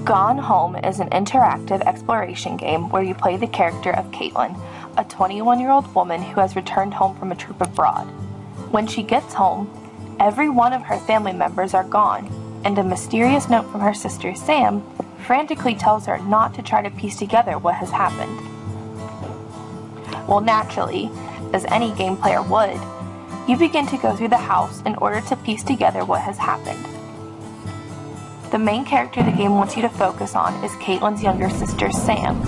Gone Home is an interactive exploration game where you play the character of Caitlin, a 21-year-old woman who has returned home from a trip abroad. When she gets home, every one of her family members are gone, and a mysterious note from her sister Sam frantically tells her not to try to piece together what has happened. Well, naturally, as any game player would, you begin to go through the house in order to piece together what has happened. The main character the game wants you to focus on is Caitlin's younger sister, Sam.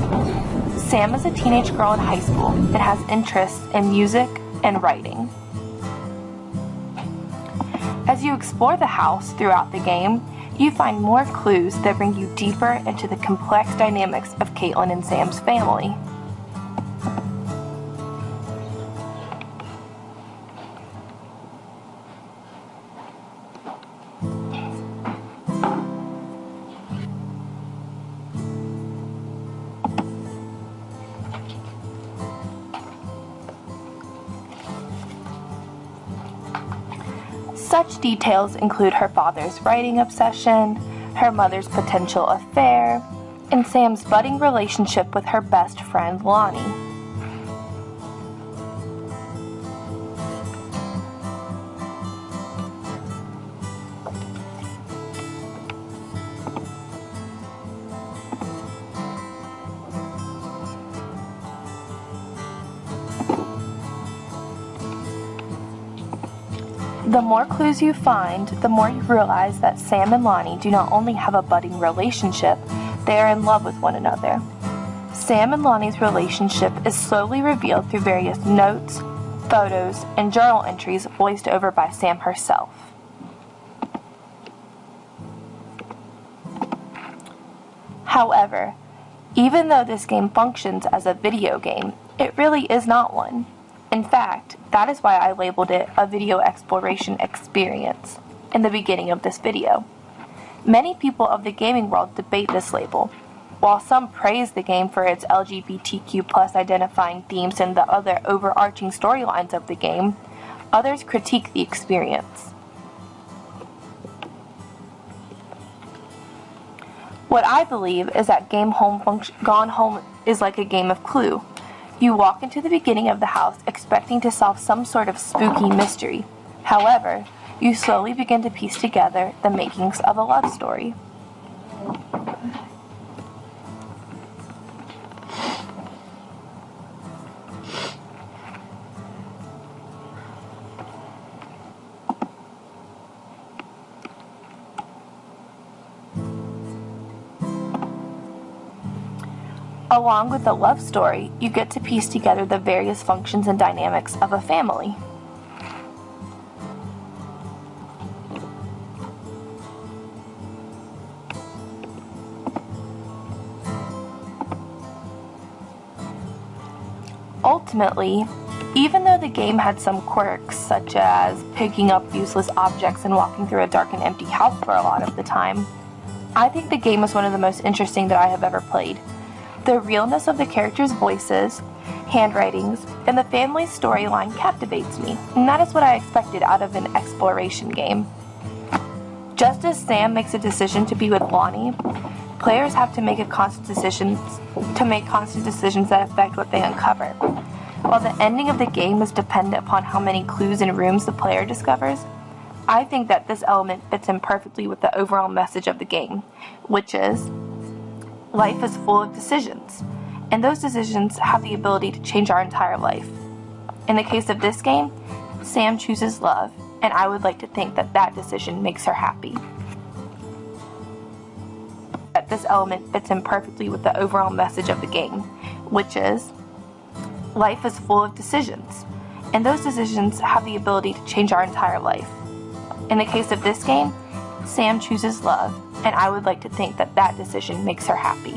Sam is a teenage girl in high school and has interests in music and writing. As you explore the house throughout the game, you find more clues that bring you deeper into the complex dynamics of Caitlin and Sam's family. Such details include her father's writing obsession, her mother's potential affair, and Sam's budding relationship with her best friend, Lonnie. The more clues you find, the more you realize that Sam and Lonnie do not only have a budding relationship, they are in love with one another. Sam and Lonnie's relationship is slowly revealed through various notes, photos, and journal entries voiced over by Sam herself. However, even though this game functions as a video game, it really is not one. In fact, that is why I labeled it a video exploration experience in the beginning of this video. Many people of the gaming world debate this label. While some praise the game for its LGBTQ+ identifying themes and the other overarching storylines of the game, others critique the experience. What I believe is that Gone Home is like a game of Clue. You walk into the beginning of the house expecting to solve some sort of spooky mystery. However, you slowly begin to piece together the makings of a love story. Along with the love story, you get to piece together the various functions and dynamics of a family. Ultimately, even though the game had some quirks, such as picking up useless objects and walking through a dark and empty house for a lot of the time, I think the game is one of the most interesting that I have ever played. The realness of the characters' voices, handwritings, and the family's storyline captivates me, and that is what I expected out of an exploration game. Just as Sam makes a decision to be with Lonnie, players have to make constant decisions that affect what they uncover. While the ending of the game is dependent upon how many clues and rooms the player discovers, I think that this element fits in perfectly with the overall message of the game, which is, life is full of decisions, and those decisions have the ability to change our entire life. In the case of this game, Sam chooses love, and I would like to think that that decision makes her happy. That this element fits in perfectly with the overall message of the game, which is, life is full of decisions, and those decisions have the ability to change our entire life. In the case of this game, Sam chooses love, and I would like to think that that decision makes her happy.